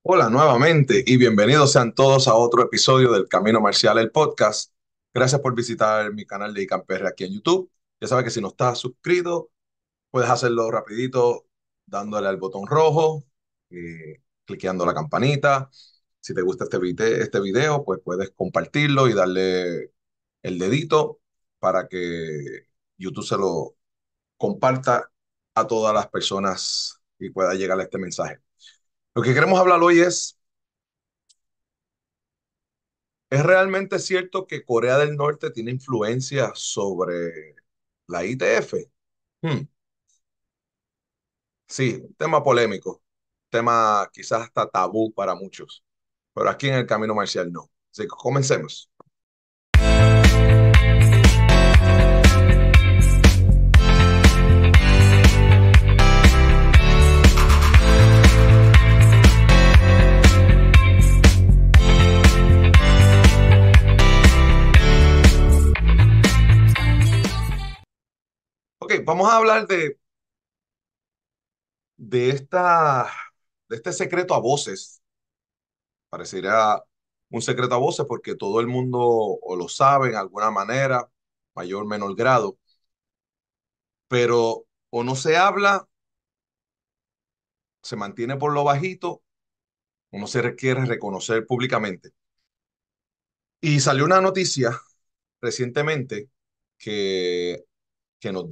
Hola nuevamente y bienvenidos sean todos a otro episodio del Camino Marcial, el podcast. Gracias por visitar mi canal de ICAMPR aquí en YouTube. Ya sabes que si no estás suscrito, puedes hacerlo rapidito dándole al botón rojo, cliqueando la campanita. Si te gusta este video, pues puedes compartirlo y darle el dedito para que YouTube se lo comparta a todas las personas y pueda llegar a este mensaje. Lo que queremos hablar hoy ¿es realmente cierto que Corea del Norte tiene influencia sobre la ITF? Hmm, sí, un tema polémico, tema quizás hasta tabú para muchos, pero aquí en el Camino Marcial no. Así que comencemos. Ok, vamos a hablar de, esta, de este secreto a voces. Parecería un secreto a voces porque todo el mundo o lo sabe en alguna manera, mayor o menor grado, pero o no se habla, se mantiene por lo bajito uno se requiere reconocer públicamente. Y salió una noticia recientemente que, que nos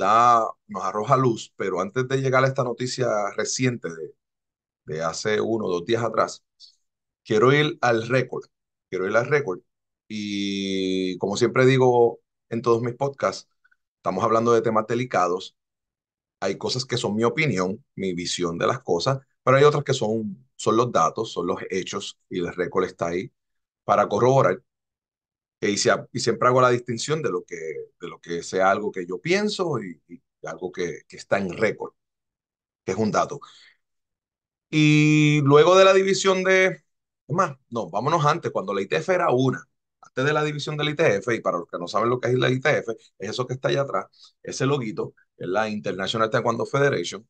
arroja luz, pero antes de llegar a esta noticia reciente de hace 1 o 2 días atrás, quiero ir al récord, quiero ir al récord. Y como siempre digo en todos mis podcasts, estamos hablando de temas delicados. Hay cosas que son mi opinión, mi visión de las cosas, pero hay otras que son los datos, son los hechos y el récord está ahí para corroborar. Y siempre hago la distinción de lo que sea algo que yo pienso y algo que está en récord, que es un dato. Y luego de la división es más, no, vámonos antes, cuando la ITF era una, antes de la división de la ITF, y para los que no saben lo que es la ITF, es eso que está allá atrás, ese loguito, es la International Taekwondo Federation,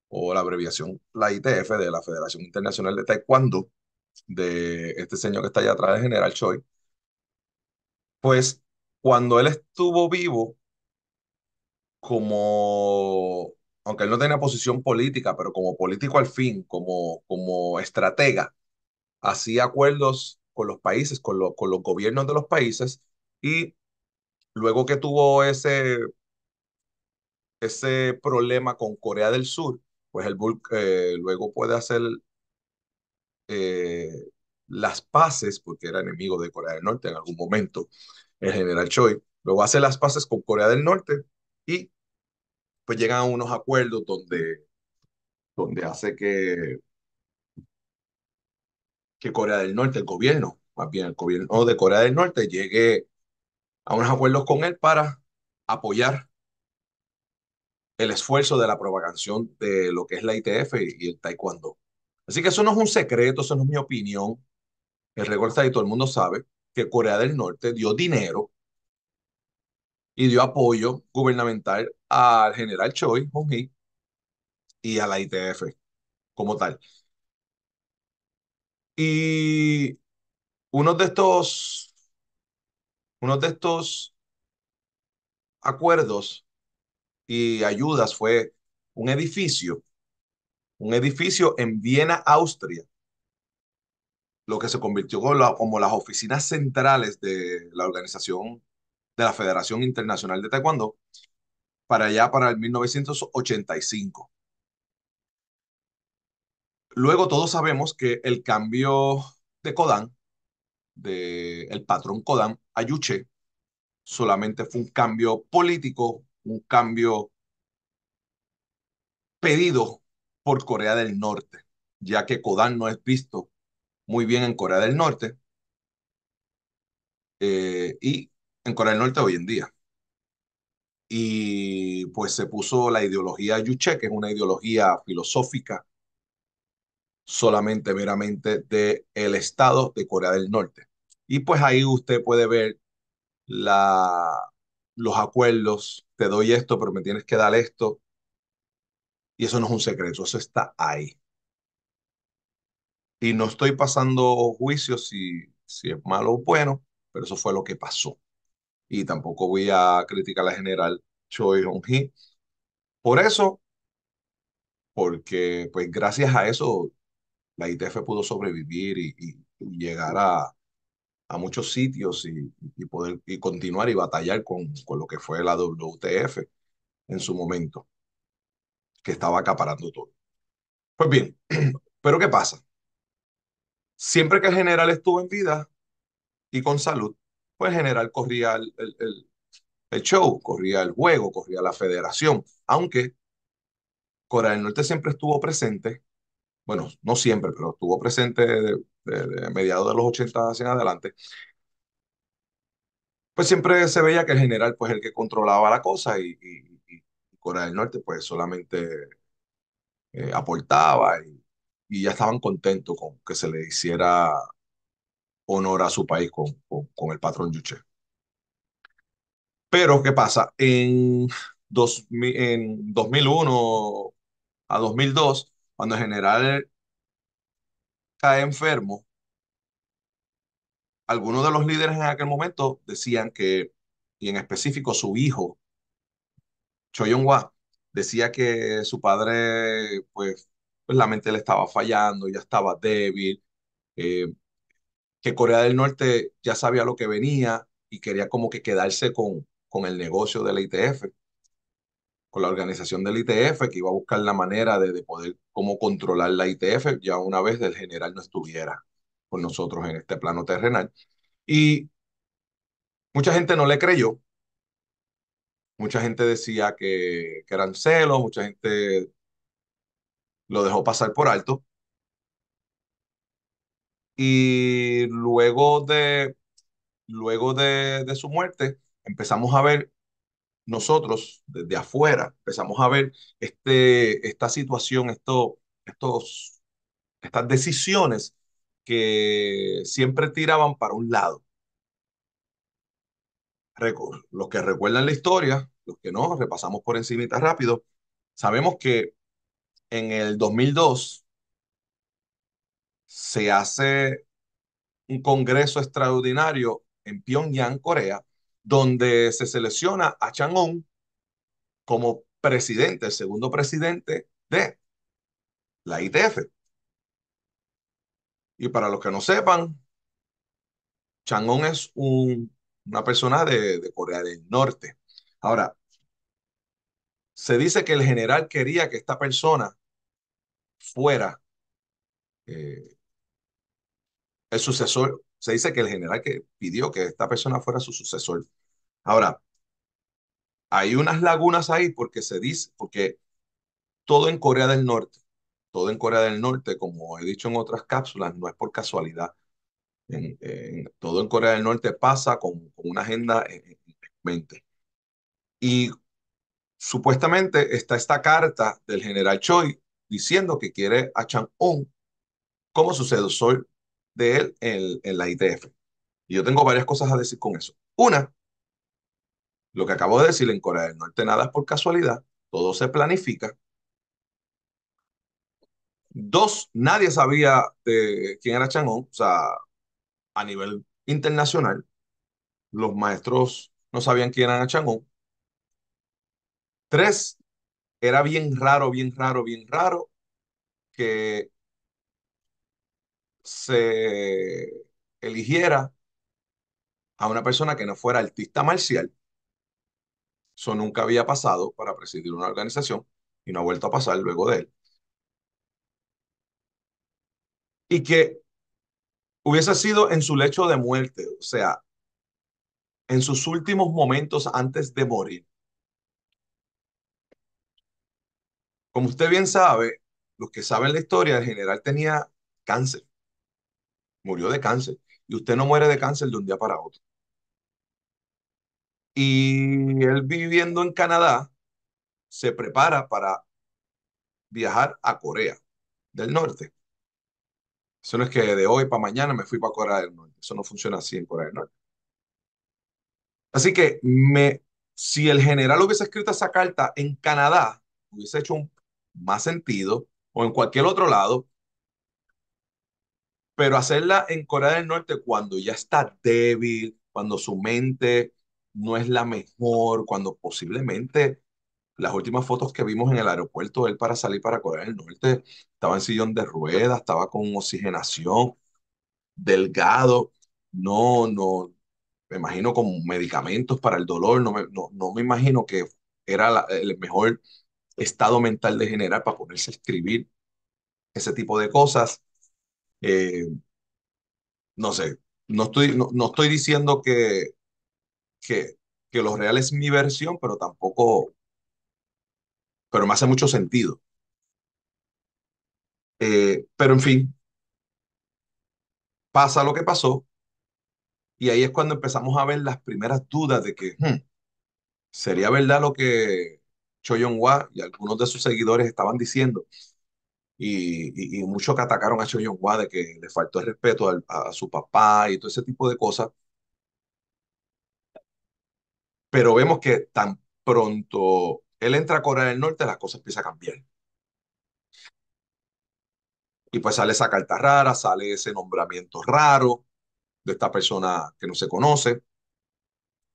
o la abreviación, la ITF, de la Federación Internacional de Taekwondo, de este señor que está allá atrás, de General Choi. Pues cuando él estuvo vivo, aunque él no tenía posición política, pero como político al fin, como estratega, hacía acuerdos con los países, con los gobiernos de los países, y luego que tuvo ese problema con Corea del Sur, pues luego puede hacer eh, las paces, porque era enemigo de Corea del Norte en algún momento, el general Choi, luego hace las paces con Corea del Norte y pues llegan a unos acuerdos donde hace que Corea del Norte, el gobierno, más bien el gobierno de Corea del Norte, llegue a unos acuerdos con él para apoyar el esfuerzo de la propagación de lo que es la ITF y el Taekwondo. Así que eso no es un secreto, eso no es mi opinión. El récord está ahí, todo el mundo sabe que Corea del Norte dio dinero y dio apoyo gubernamental al general Choi Hong-hee y a la ITF como tal. Y uno de estos, uno de estos acuerdos y ayudas fue un edificio, un edificio en Viena, Austria, lo que se convirtió como las oficinas centrales de la organización de la Federación Internacional de Taekwondo para allá, para el 1985. Luego todos sabemos que el cambio de Kodan, del patrón Kodan a Yuche, solamente fue un cambio político, un cambio pedido por Corea del Norte, ya que Kodan no es visto muy bien en Corea del Norte y en Corea del Norte hoy en día. Y pues se puso la ideología Yuche, que es una ideología filosófica solamente meramente del Estado de Corea del Norte. Y pues ahí usted puede ver la, los acuerdos, te doy esto, pero me tienes que dar esto, y eso no es un secreto, eso está ahí. Y no estoy pasando juicios si es malo o bueno, pero eso fue lo que pasó. Y tampoco voy a criticar a la general Choi Hong-hee. Por eso, porque pues gracias a eso la ITF pudo sobrevivir y llegar a muchos sitios y poder y continuar y batallar con lo que fue la WTF en su momento, que estaba acaparando todo. Pues bien, pero ¿qué pasa? Siempre que el general estuvo en vida y con salud, pues el general corría el show, corría el juego, corría la federación, aunque Corea del Norte siempre estuvo presente, bueno, no siempre, pero estuvo presente de mediados de los 80 hacia adelante, pues siempre se veía que el general, pues el que controlaba la cosa y Corea del Norte, pues solamente aportaba y ya estaban contentos con que se le hiciera honor a su país con el patrón Yuche. Pero, ¿qué pasa? En 2001 a 2002, cuando el general cae enfermo, algunos de los líderes en aquel momento decían que, y en específico su hijo, Cho Yong-hwa, decía que su padre, pues la mente le estaba fallando, ya estaba débil, eh, que Corea del Norte ya sabía lo que venía y quería como que quedarse con el negocio de la ITF, con la organización del ITF, que iba a buscar la manera de poder cómo controlar la ITF ya una vez el general no estuviera con nosotros en este plano terrenal. Y mucha gente no le creyó, mucha gente decía que eran celos, mucha gente lo dejó pasar por alto. Y luego de su muerte, empezamos a ver nosotros desde afuera, empezamos a ver esta situación, estas decisiones que siempre tiraban para un lado. Los que recuerdan la historia, los que no, repasamos por encimita rápido, sabemos que en el 2002 se hace un congreso extraordinario en Pyongyang, Corea, donde se selecciona a Chang-un como presidente, el segundo presidente de la ITF. Y para los que no sepan, Chang-un es una persona de Corea del Norte. Ahora, se dice que el general quería que esta persona fuera eh, el sucesor. Se dice que el general que pidió que esta persona fuera su sucesor. Ahora, hay unas lagunas ahí porque se dice, porque todo en Corea del Norte, todo en Corea del Norte, como he dicho en otras cápsulas, no es por casualidad. Todo en Corea del Norte pasa con una agenda en mente. Y supuestamente está esta carta del general Choi diciendo que quiere a Chang-un como sucesor de él en la ITF. Y yo tengo varias cosas a decir con eso. Una, lo que acabo de decir, en Corea del Norte nada es por casualidad, todo se planifica. Dos, nadie sabía de quién era Chang-un, o sea, a nivel internacional, los maestros no sabían quién era Chang-un. Tres, era bien raro, bien raro, bien raro que se eligiera a una persona que no fuera artista marcial. Eso nunca había pasado para presidir una organización y no ha vuelto a pasar luego de él. Y que hubiese sido en su lecho de muerte, o sea, en sus últimos momentos antes de morir. Como usted bien sabe, los que saben la historia, el general tenía cáncer, murió de cáncer, y usted no muere de cáncer de un día para otro. Y él viviendo en Canadá, se prepara para viajar a Corea del Norte. Eso no es que de hoy para mañana me fui para Corea del Norte. Eso no funciona así en Corea del Norte. Así que si el general hubiese escrito esa carta en Canadá, hubiese hecho más sentido, o en cualquier otro lado, pero hacerla en Corea del Norte cuando ya está débil, cuando su mente no es la mejor, cuando posiblemente las últimas fotos que vimos en el aeropuerto, él para salir para Corea del Norte, estaba en sillón de ruedas, estaba con oxigenación, delgado, no, me imagino con medicamentos para el dolor, no me imagino que era el mejor estado mental de general para ponerse a escribir ese tipo de cosas. Eh, no sé, no estoy diciendo que, que lo real es mi versión, pero tampoco, pero me hace mucho sentido. Pero en fin, pasa lo que pasó y ahí es cuando empezamos a ver las primeras dudas de que sería verdad lo que Cho Yong-hwa y algunos de sus seguidores estaban diciendo y muchos que atacaron a Cho Yong-hwa de que le faltó el respeto a su papá y todo ese tipo de cosas, pero vemos que tan pronto él entra a Corea del Norte, las cosas empiezan a cambiar. Y pues sale esa carta rara, sale ese nombramiento raro de esta persona que no se conoce.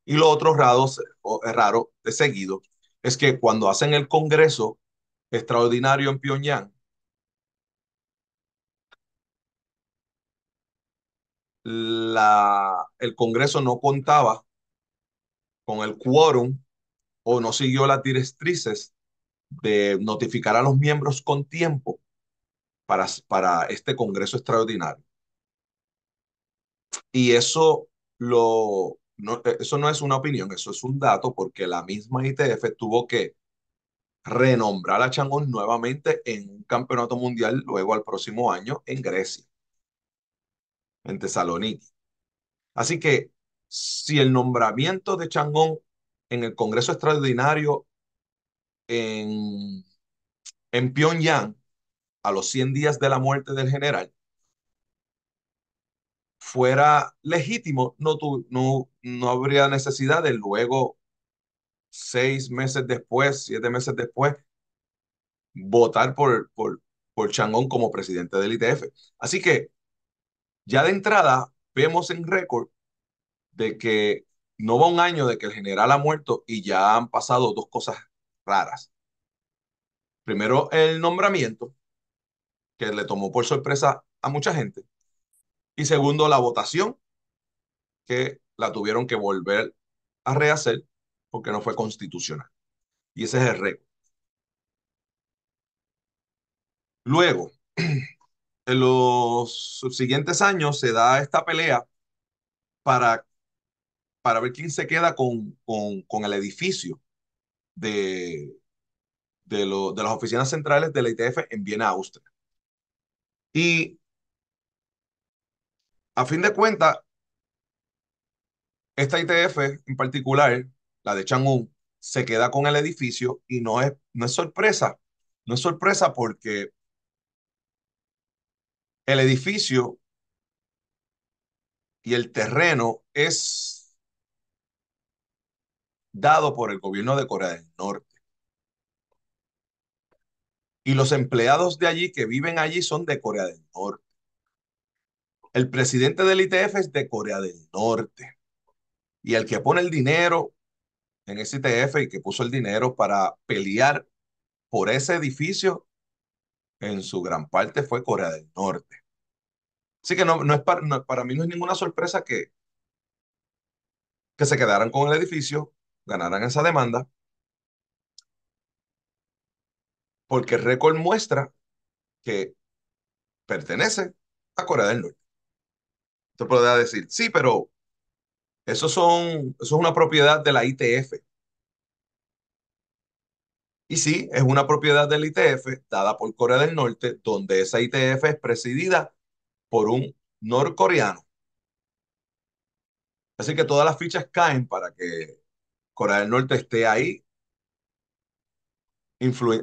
Y lo otro raro de seguido es que cuando hacen el Congreso extraordinario en Pyongyang, el Congreso no contaba con el quórum o no siguió las directrices de notificar a los miembros con tiempo para este Congreso extraordinario. Y eso no es una opinión, eso es un dato porque la misma ITF tuvo que renombrar a Chang'e nuevamente en un campeonato mundial luego al próximo año en Grecia, en Tesaloniki. Así que si el nombramiento de Chang'e en el Congreso Extraordinario en, en Pyongyang a los 100 días de la muerte del general fuera legítimo, no habría necesidad de luego, 6 meses después, 7 meses después, votar por Chang'e como presidente del ITF. Así que ya de entrada vemos en récord de que no va un año de que el general ha muerto y ya han pasado dos cosas raras. Primero, el nombramiento, que le tomó por sorpresa a mucha gente. Y segundo, la votación, que la tuvieron que volver a rehacer porque no fue constitucional. Y ese es el récord. Luego, en los siguientes años se da esta pelea para, para ver quién se queda con el edificio de, de las oficinas centrales de la ITF en Viena, Austria. Y a fin de cuentas, esta ITF en particular, la de Chang'un, se queda con el edificio y no es sorpresa. No es sorpresa porque el edificio y el terreno es dado por el gobierno de Corea del Norte. Y los empleados de allí que viven allí son de Corea del Norte. El presidente del ITF es de Corea del Norte. Y el que pone el dinero en ese ITF y que puso el dinero para pelear por ese edificio, en su gran parte fue Corea del Norte. Así que para mí no es ninguna sorpresa que se quedaran con el edificio, ganaran esa demanda, porque el récord muestra que pertenece a Corea del Norte. Usted podrá decir, sí, pero eso es una propiedad de la ITF. Y sí, es una propiedad de la ITF dada por Corea del Norte, donde esa ITF es presidida por un norcoreano. Así que todas las fichas caen para que Corea del Norte esté ahí,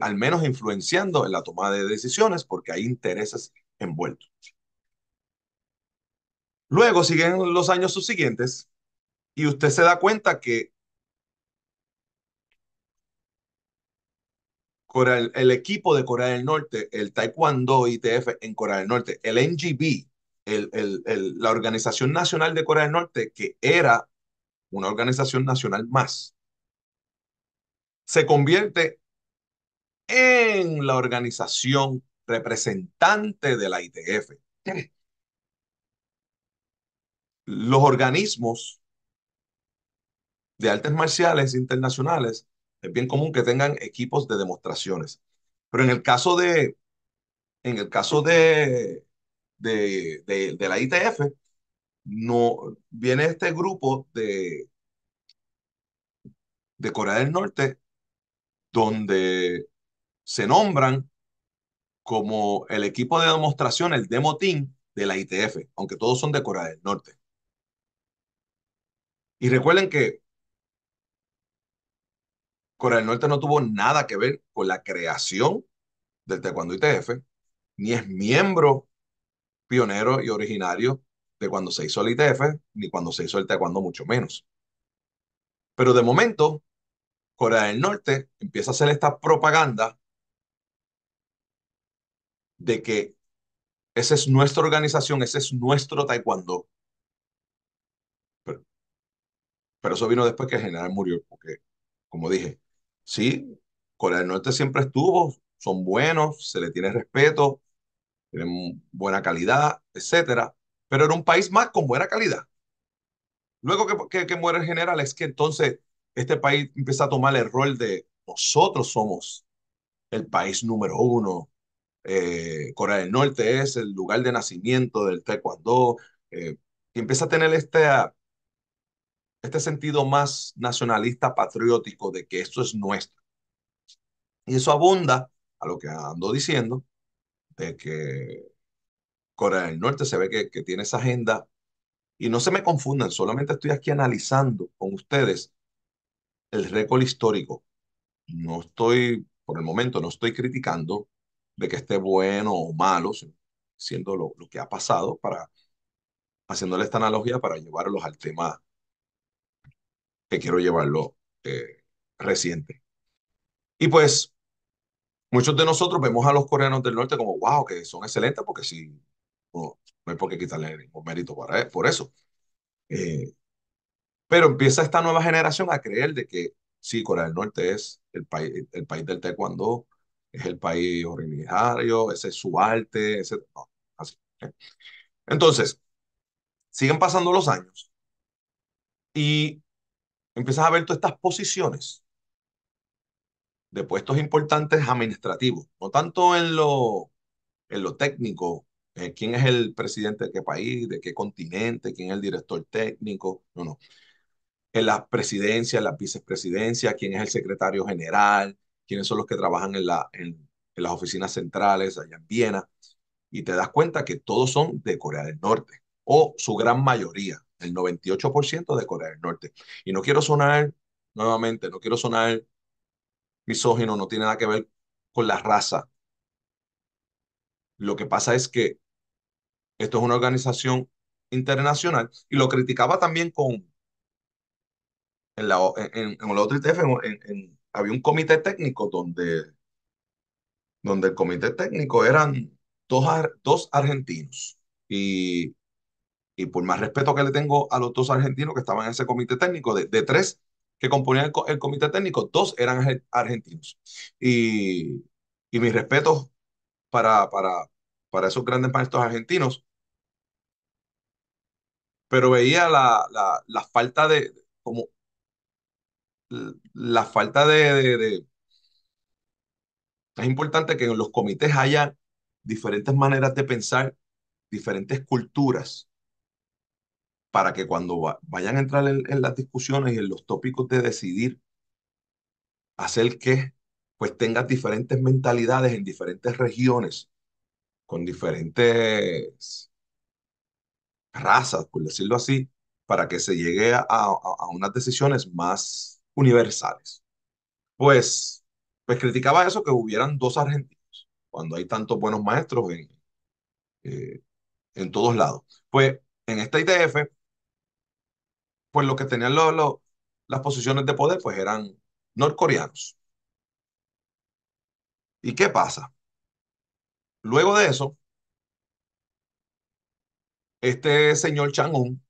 al menos influenciando en la toma de decisiones, porque hay intereses envueltos. Luego siguen los años subsiguientes y usted se da cuenta que el equipo de Corea del Norte, el Taekwondo ITF en Corea del Norte, el NGB, la Organización Nacional de Corea del Norte, que era una organización nacional más, se convierte en la organización representante de la ITF. Los organismos de artes marciales internacionales es bien común que tengan equipos de demostraciones. Pero en el caso de la ITF, no viene este grupo de Corea del Norte donde se nombran como el equipo de demostración, el Demo Team de la ITF, aunque todos son de Corea del Norte. Y recuerden que Corea del Norte no tuvo nada que ver con la creación del Taekwondo ITF, ni es miembro pionero y originario de cuando se hizo el ITF, ni cuando se hizo el Taekwondo, mucho menos. Pero de momento, Corea del Norte empieza a hacer esta propaganda de que esa es nuestra organización, ese es nuestro Taekwondo. Pero, pero eso vino después que el general murió, porque, como dije, sí, Corea del Norte siempre estuvo, son buenos, se le tiene respeto, tienen buena calidad, etcétera, pero era un país más con buena calidad. Luego que muere el general, es que entonces este país empieza a tomar el rol de nosotros somos el país número uno. Corea del Norte es el lugar de nacimiento del Taekwondo. Y empieza a tener este sentido más nacionalista, patriótico, de que esto es nuestro. Y eso abunda a lo que ando diciendo, de que Corea del Norte se ve que tiene esa agenda. Y no se me confundan, solamente estoy aquí analizando con ustedes el récord histórico. No estoy, por el momento, no estoy criticando de que esté bueno o malo, sino siendo lo que ha pasado, haciéndole esta analogía para llevarlos al tema que quiero llevarlo reciente. Y pues muchos de nosotros vemos a los coreanos del norte como, wow, que son excelentes, porque sí, no, no hay por qué quitarle ningún mérito por eso. Eh, pero empieza esta nueva generación a creer de que sí, Corea del Norte es el país del taekwondo, es el país originario, ese es su arte, ese, no, así. Entonces, siguen pasando los años y empiezas a ver todas estas posiciones de puestos importantes administrativos, no tanto en lo técnico, quién es el presidente de qué país, de qué continente, quién es el director técnico, no, no. En las presidencias, en las vicepresidencias, quién es el secretario general, quiénes son los que trabajan en las oficinas centrales allá en Viena, y te das cuenta que todos son de Corea del Norte, o su gran mayoría, el 98% de Corea del Norte. Y no quiero sonar, nuevamente, no quiero sonar misógino, no tiene nada que ver con la raza. Lo que pasa es que esto es una organización internacional y lo criticaba también en la otra ITF, había un comité técnico donde el comité técnico eran dos argentinos. Y, y por más respeto que le tengo a los dos argentinos que estaban en ese comité técnico, de tres que componían el comité técnico, dos eran argentinos. Y, y mis respetos para, para, para esos grandes maestros argentinos, pero veía la falta como, la falta es importante que en los comités haya diferentes maneras de pensar, diferentes culturas, para que cuando vayan a entrar en las discusiones y en los tópicos de decidir hacer que, pues tengas diferentes mentalidades en diferentes regiones, con diferentes razas, por decirlo así, para que se llegue a unas decisiones más universales. Pues criticaba eso, que hubieran dos argentinos, cuando hay tantos buenos maestros eh, en todos lados. Pues en esta ITF, pues los que tenían las posiciones de poder, pues eran norcoreanos. ¿Y qué pasa? Luego de eso, Este señor Chang-un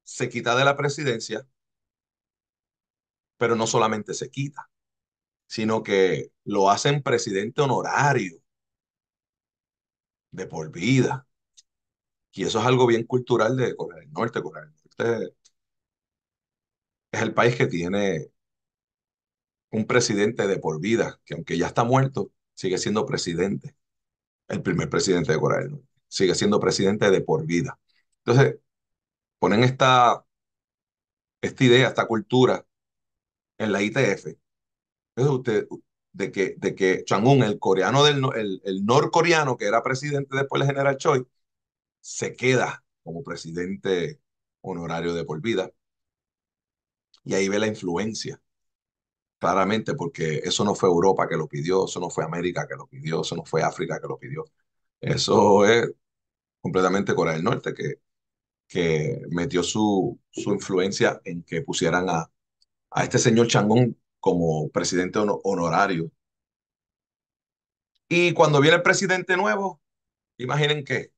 se quita de la presidencia, pero no solamente se quita, sino que lo hacen presidente honorario de por vida. Y eso es algo bien cultural de Corea del Norte. Corea del Norte es el país que tiene un presidente de por vida, que aunque ya está muerto, sigue siendo presidente. El primer presidente de Corea del Norte. Sigue siendo presidente de por vida. Entonces, ponen esta idea, esta cultura en la ITF. Entonces, de que Chang-un, el coreano el norcoreano que era presidente después del general Choi, se queda como presidente honorario de por vida. Y ahí ve la influencia, claramente, porque eso no fue Europa que lo pidió, eso no fue América que lo pidió, eso no fue África que lo pidió. Eso es completamente Corea del Norte que metió su influencia en que pusieran a este señor Changón como presidente honorario. Y cuando viene el presidente nuevo, imaginen que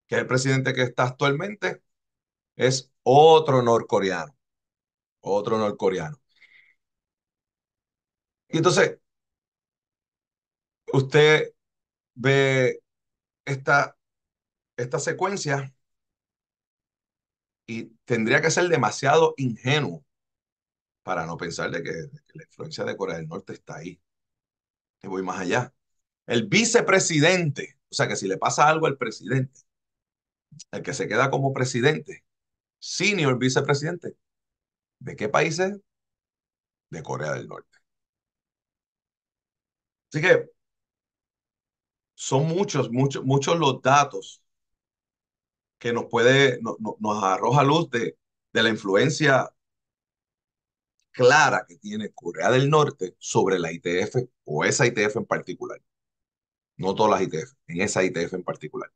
el presidente que está actualmente es otro norcoreano. Y entonces usted ve esta, esta secuencia y tendría que ser demasiado ingenuo para no pensar de que la influencia de Corea del Norte está ahí. Y voy más allá. El vicepresidente, o sea que si le pasa algo al presidente, el que se queda como presidente, senior vicepresidente, ¿de qué país es? De Corea del Norte. Así que son muchos los datos que nos arroja luz de la influencia clara que tiene Corea del Norte sobre la ITF o esa ITF en particular. No todas las ITF, en esa ITF en particular.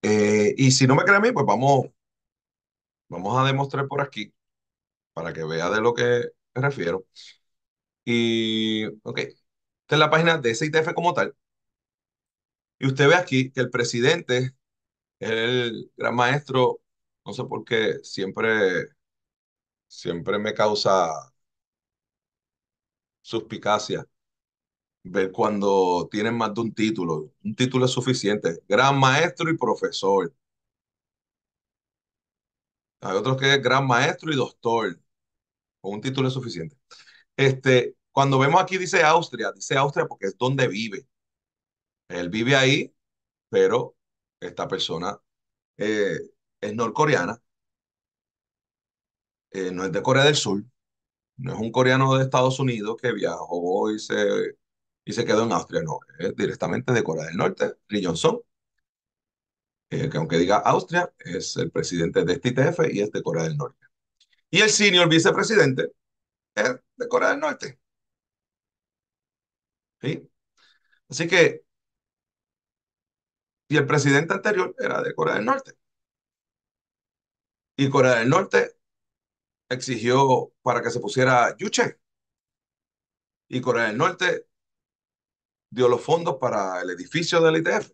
Y si no me cree a mí, pues vamos a demostrar por aquí para que vea de lo que me refiero. Y, ok, esta es la página de esa ITF como tal. Y usted ve aquí que el presidente es el gran maestro, no sé por qué, siempre me causa suspicacia ver cuando tienen más de un título. Un título es suficiente. Gran maestro y profesor. Hay otros que es gran maestro y doctor. Con un título es suficiente. Cuando vemos aquí dice Austria porque es donde vive. Él vive ahí, pero esta persona eh, es norcoreana, no es de Corea del Sur, no es un coreano de Estados Unidos que viajó y se quedó en Austria, no, es directamente de Corea del Norte, Ri Jong-sung, que aunque diga Austria, es el presidente de este ITF y es de Corea del Norte. Y el senior vicepresidente es de Corea del Norte. ¿Sí? Así que, y el presidente anterior era de Corea del Norte. Y Corea del Norte exigió para que se pusiera Yuche. Y Corea del Norte dio los fondos para el edificio del ITF.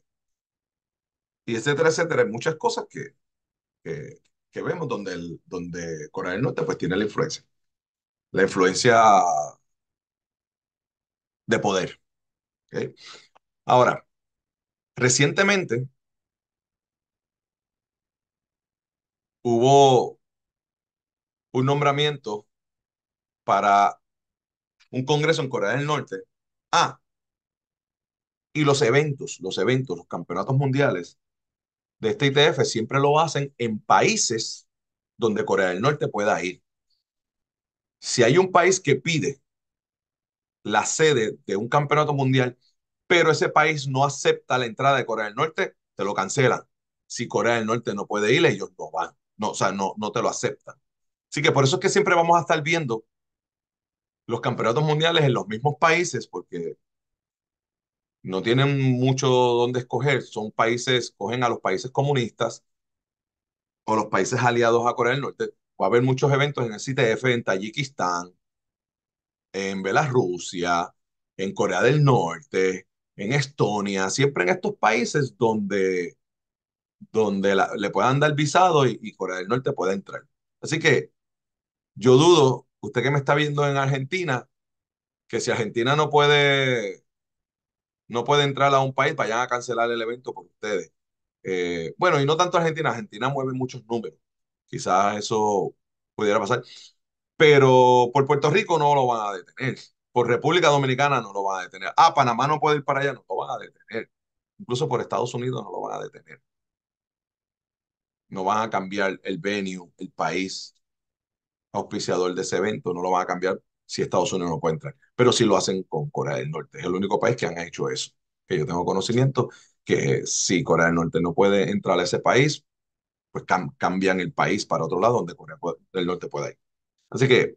Y etcétera, etcétera. Hay muchas cosas que, que vemos donde Corea del Norte pues tiene la influencia. La influencia de poder. ¿Ok? Ahora, recientemente hubo un nombramiento para un congreso en Corea del Norte. Ah, y los campeonatos mundiales de este ITF siempre lo hacen en países donde Corea del Norte pueda ir. Si hay un país que pide la sede de un campeonato mundial, pero ese país no acepta la entrada de Corea del Norte, te lo cancelan. Si Corea del Norte no puede ir, ellos no van. No, o sea, no te lo aceptan. Así que por eso es que siempre vamos a estar viendo los campeonatos mundiales en los mismos países, porque no tienen mucho donde escoger. Son países, cogen a los países comunistas o los países aliados a Corea del Norte. Va a haber muchos eventos en el CTF, en Tayikistán, en Bielorrusia, en Corea del Norte, en Estonia, siempre en estos países donde donde le puedan dar visado y Corea del Norte pueda entrar. Así que yo dudo, usted que me está viendo en Argentina, que si Argentina no puede entrar a un país, vayan a cancelar el evento por ustedes. Bueno, y no tanto Argentina, Argentina mueve muchos números. Quizás eso pudiera pasar, pero por Puerto Rico no lo van a detener. Por República Dominicana no lo van a detener. Ah, Panamá no puede ir para allá, no lo van a detener. Incluso por Estados Unidos no lo van a detener. No van a cambiar el venue, el país auspiciador de ese evento, no lo van a cambiar si Estados Unidos no puede entrar. Pero sí lo hacen con Corea del Norte. Es el único país que han hecho eso. Que yo tengo conocimiento que si Corea del Norte no puede entrar a ese país, pues cambian el país para otro lado donde del Norte pueda ir. Así que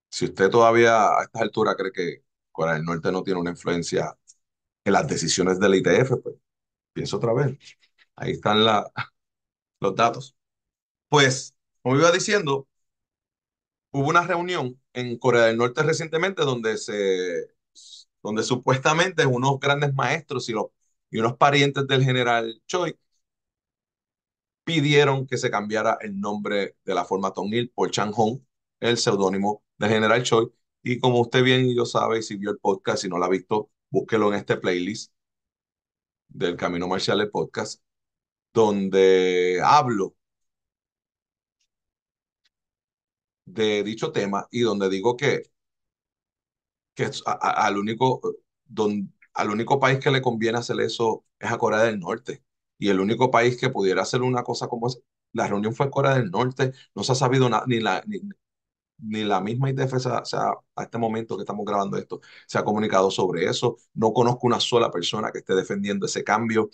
si usted todavía a estas alturas cree que Corea del Norte no tiene una influencia en las decisiones del ITF, pues piensa otra vez. Ahí están los datos. Pues, como iba diciendo, hubo una reunión en Corea del Norte recientemente donde supuestamente unos grandes maestros y unos parientes del general Choi pidieron que se cambiara el nombre de la forma Tongil por Changhong, el seudónimo del general Choi. Y como usted bien y yo sabe, y si vio el podcast y no lo ha visto, búsquelo en este playlist del Camino Marcial, el podcast, donde hablo de dicho tema y donde digo que al único país que le conviene hacer eso es a Corea del Norte. Y el único país que pudiera hacer una cosa como esa, la reunión fue en Corea del Norte, no se ha sabido nada, ni la misma IDF a este momento que estamos grabando esto, se ha comunicado sobre eso. No conozco una sola persona que esté defendiendo ese cambio.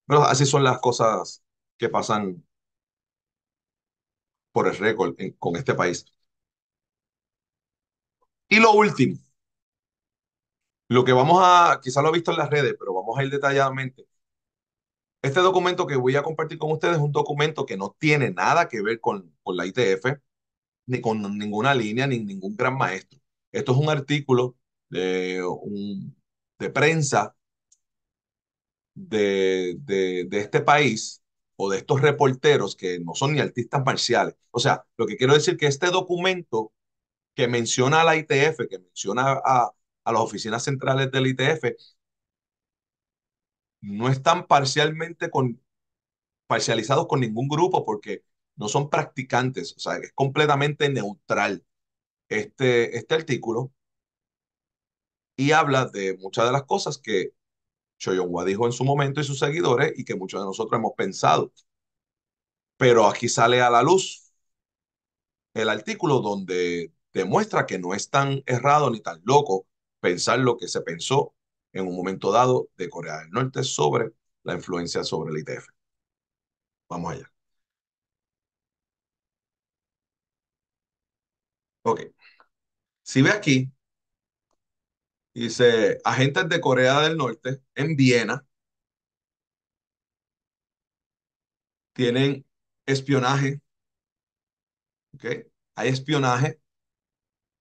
Pero así son las cosas que pasan por el récord con este país. Y lo último, lo que quizá lo he visto en las redes, pero vamos a ir detalladamente. Este documento que voy a compartir con ustedes es un documento que no tiene nada que ver con la ITF, ni con ninguna línea, ni ningún gran maestro. Esto es un artículo de prensa de este país o de estos reporteros que no son ni artistas marciales. O sea, lo que quiero decir que este documento que menciona a la ITF, que menciona a las oficinas centrales del ITF, no están parcializados con ningún grupo porque no son practicantes, o sea, es completamente neutral este artículo y habla de muchas de las cosas que Choyonhua dijo en su momento y sus seguidores y que muchos de nosotros hemos pensado. Pero aquí sale a la luz el artículo donde demuestra que no es tan errado ni tan loco pensar lo que se pensó en un momento dado de Corea del Norte sobre la influencia sobre el ITF. Vamos allá. Ok. Si ve aquí, dice, agentes de Corea del Norte en Viena tienen espionaje, ¿ok? Hay espionaje,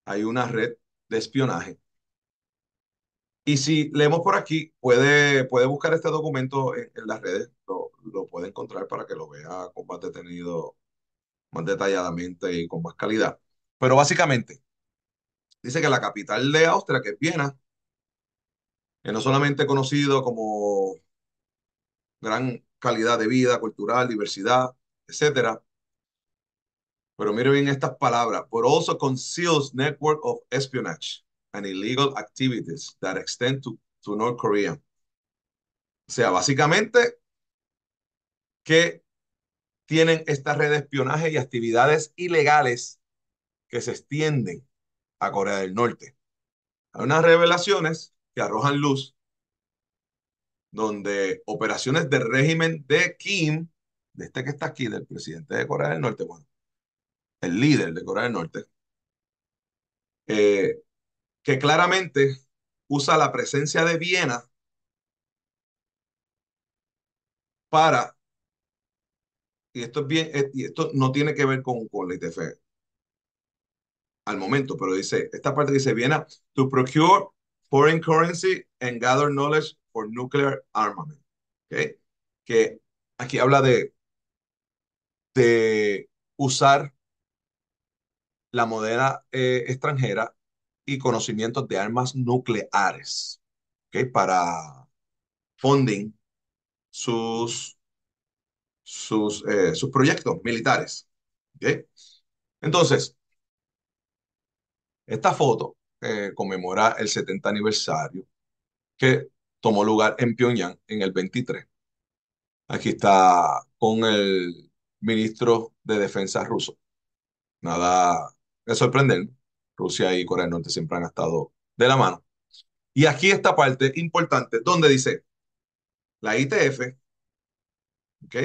hay una red de espionaje. Y si leemos por aquí, puede buscar este documento en las redes, lo puede encontrar para que lo vea con más detenido, más detalladamente y con más calidad. Pero básicamente, dice que la capital de Austria, que es Viena, que no solamente conocido como gran calidad de vida cultural, diversidad, etcétera, pero mire bien estas palabras, but also conceals network of espionage and illegal activities that extend to North Korea. O sea, básicamente que tienen esta red de espionaje y actividades ilegales que se extienden a Corea del Norte. Hay unas revelaciones que arrojan luz donde operaciones del régimen de Kim, de este que está aquí, del presidente de Corea del Norte, bueno, el líder de Corea del Norte, eh, que claramente usa la presencia de Viena para, y esto es bien, y esto no tiene que ver con la ITF al momento, pero dice, esta parte dice Viena to procure foreign currency and gather knowledge for nuclear armament. ¿Okay? que aquí habla de usar la moneda extranjera y conocimientos de armas nucleares, ¿ok? Para funding sus, sus proyectos militares, ¿ok? Entonces, esta foto conmemora el 70 aniversario que tomó lugar en Pyongyang en el 23. Aquí está con el ministro de Defensa ruso. Nada de sorprender. Rusia y Corea del Norte siempre han estado de la mano. Y aquí esta parte importante donde dice, la ITF, ¿ok?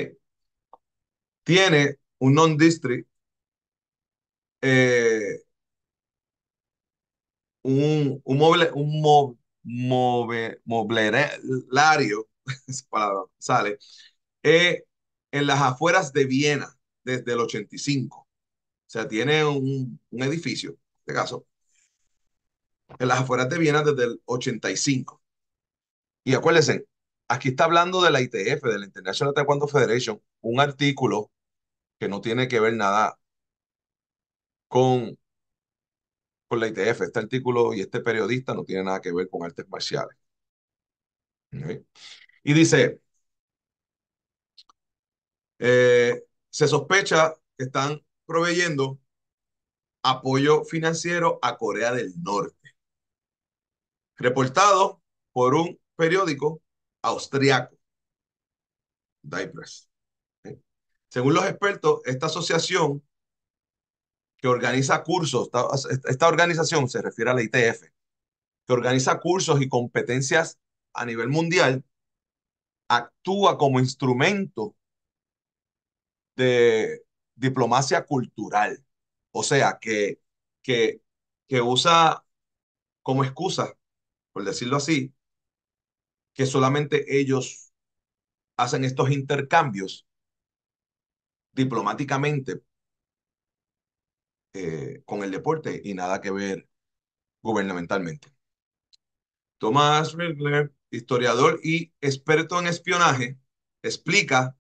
Tiene un non-district, eh, mobiliario, esa palabra sale, eh, en las afueras de Viena desde el 85. O sea, tiene un edificio, en este caso, en las afueras de Viena desde el 85. Y acuérdense, aquí está hablando de la ITF, de la International Taekwondo Federation, un artículo que no tiene que ver nada con, con la ITF. Este artículo y este periodista no tiene nada que ver con artes marciales. ¿Ok? Y dice, se sospecha que están proveyendo apoyo financiero a Corea del Norte, reportado por un periódico austriaco, Die Press. ¿Ok? Según los expertos, esta asociación que organiza cursos, esta organización se refiere a la ITF, que organiza cursos y competencias a nivel mundial, actúa como instrumento de diplomacia cultural. O sea, que, que usa como excusa, por decirlo así, que solamente ellos hacen estos intercambios diplomáticamente con el deporte y nada que ver gubernamentalmente. Thomas Riegler, historiador y experto en espionaje, explica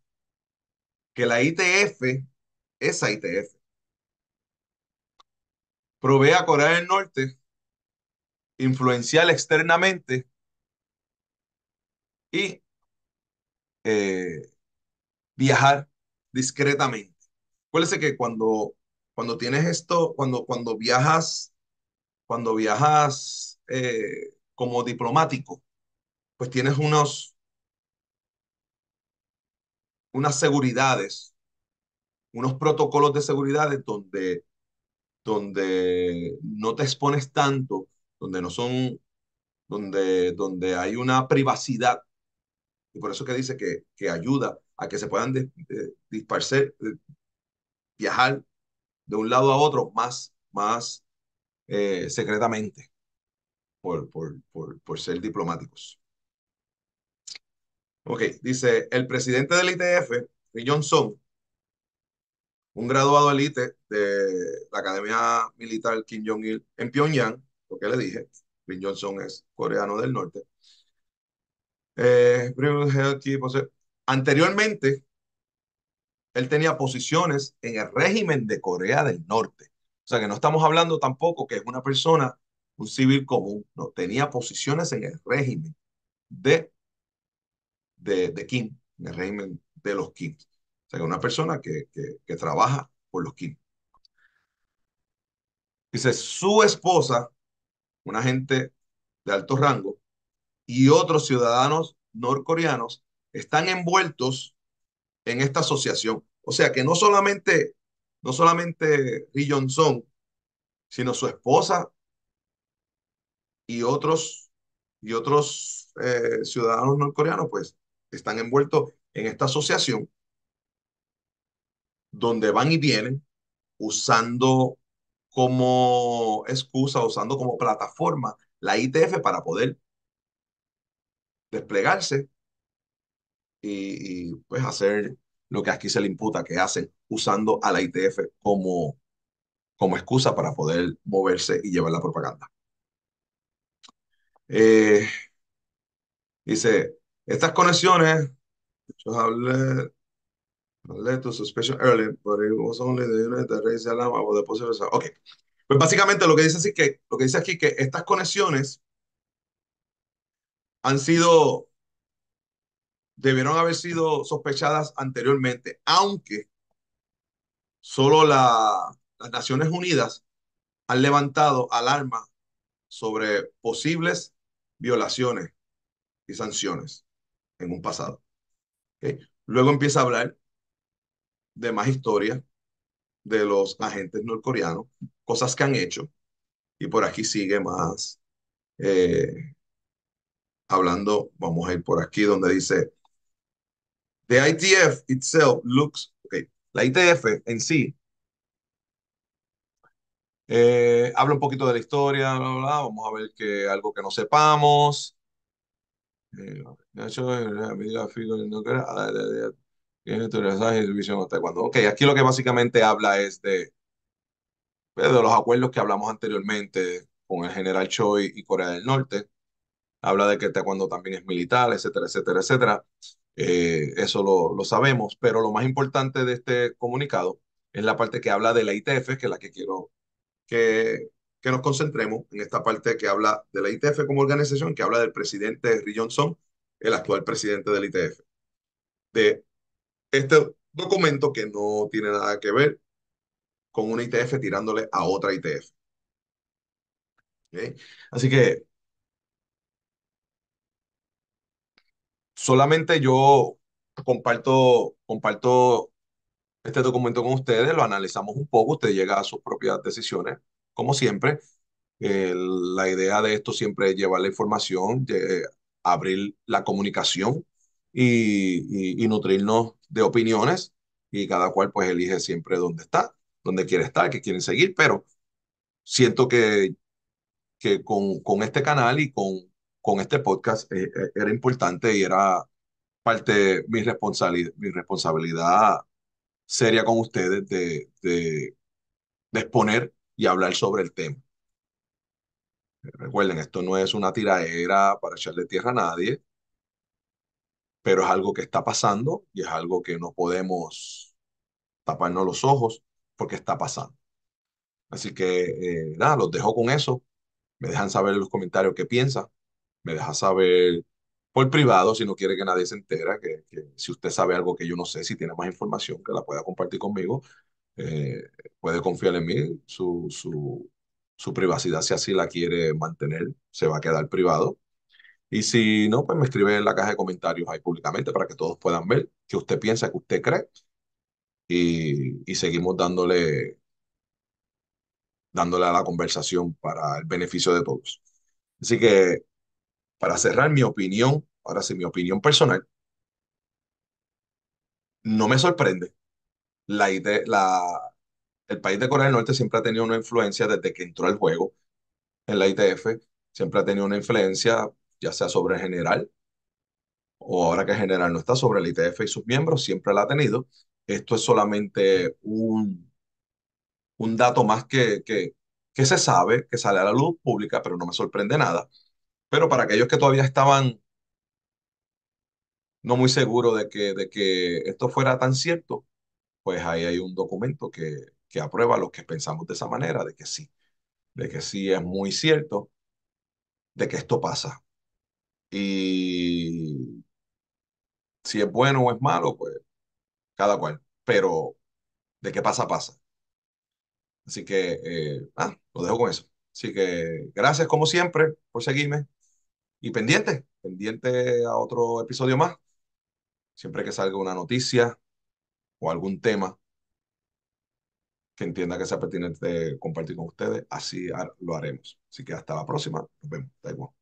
que la ITF, esa ITF, provee a Corea del Norte influencial externamente y eh, viajar discretamente. Acuérdense que cuando tienes esto, cuando viajas como diplomático, pues tienes unas seguridades, unos protocolos de seguridad donde no te expones tanto, donde no son, donde hay una privacidad. Y por eso que dice que ayuda a que se puedan dispersar, viajar de un lado a otro más secretamente por ser diplomáticos. Ok, dice, el presidente del ITF, Ri Jong-song, un graduado elite de la Academia Militar Kim Jong-il en Pyongyang, lo que le dije, Ri Jong-song es coreano del norte. Anteriormente, él tenía posiciones en el régimen de Corea del Norte. O sea que no estamos hablando tampoco que es una persona, un civil común, no, tenía posiciones en el régimen de, de Kim, en el régimen de los Kim. O sea que una persona que trabaja por los Kim. Dice, su esposa, una agente de alto rango, y otros ciudadanos norcoreanos están envueltos en esta asociación. O sea que no solamente Ri Jong-song, sino su esposa y otros ciudadanos norcoreanos, pues están envueltos en esta asociación donde van y vienen usando como excusa, usando como plataforma la ITF para poder desplegarse pues hacer lo que aquí se le imputa que hacen usando a la ITF como excusa para poder moverse y llevar la propaganda. Eh, dice, estas conexiones Should have led to suspicion early, but it was only the unit that raised the alarm about the possible. Ok, pues básicamente lo que dice así que lo que dice aquí que estas conexiones han sido debieron haber sido sospechadas anteriormente, aunque solo las Naciones Unidas han levantado alarma sobre posibles violaciones y sanciones en un pasado. ¿Ok? Luego empieza a hablar de más historias de los agentes norcoreanos, cosas que han hecho, y por aquí sigue más eh, hablando, vamos a ir por aquí donde dice, The ITF itself looks, okay, la ITF en sí habla un poquito de la historia, bla, bla, bla. Vamos a ver que algo que no sepamos. De hecho, amiga, fijo, no creo, tiene tu mensaje y visión hasta cuando. Ok, aquí lo que básicamente habla es de los acuerdos que hablamos anteriormente con el general Choi y Corea del Norte. Habla de que Taekwondo también es militar, etcétera, etcétera, etcétera. Eso lo sabemos, pero lo más importante de este comunicado es la parte que habla de la ITF, que es la que quiero que nos concentremos en esta parte que habla de la ITF como organización, que habla del presidente Ri Yong-sung, el actual presidente del ITF, de este documento que no tiene nada que ver con una ITF tirándole a otra ITF. ¿Ok? Así que solamente yo comparto este documento con ustedes, lo analizamos un poco, usted llega a sus propias decisiones, como siempre. La idea de esto siempre es llevar la información, abrir la comunicación y nutrirnos de opiniones y cada cual pues elige siempre dónde está, dónde quiere estar, qué quieren seguir, pero siento que con este canal y con este podcast era importante y era parte de mi responsabilidad seria con ustedes de exponer y hablar sobre el tema. Recuerden, esto no es una tiraera para echarle tierra a nadie, pero es algo que está pasando y es algo que no podemos taparnos los ojos porque está pasando. Así que nada, los dejo con eso. Me dejan saber en los comentarios qué piensan. Me deja saber por privado si no quiere que nadie se entere, que si usted sabe algo que yo no sé, si tiene más información que la pueda compartir conmigo, eh, puede confiar en mí. Su privacidad, si así la quiere mantener, se va a quedar privado. Y si no, pues me escribe en la caja de comentarios ahí públicamente para que todos puedan ver qué usted piensa, qué usted cree y seguimos dándole a la conversación para el beneficio de todos. Así que para cerrar mi opinión, ahora sí, mi opinión personal, no me sorprende. El país de Corea del Norte siempre ha tenido una influencia desde que entró al juego en la ITF, siempre ha tenido una influencia, ya sea sobre el general o ahora que el general no está sobre la ITF y sus miembros, siempre la ha tenido. Esto es solamente un dato más que se sabe, que sale a la luz pública, pero no me sorprende nada. Pero para aquellos que todavía estaban no muy seguros de que esto fuera tan cierto, pues ahí hay un documento que aprueba los que pensamos de esa manera, de que sí es muy cierto, de que esto pasa. Y si es bueno o es malo, pues cada cual. Pero de qué pasa, pasa. Así que, lo dejo con eso. Así que gracias como siempre por seguirme y pendiente a otro episodio más. Siempre que salga una noticia o algún tema que entienda que sea pertinente compartir con ustedes, así lo haremos. Así que hasta la próxima. Nos vemos. Da igual.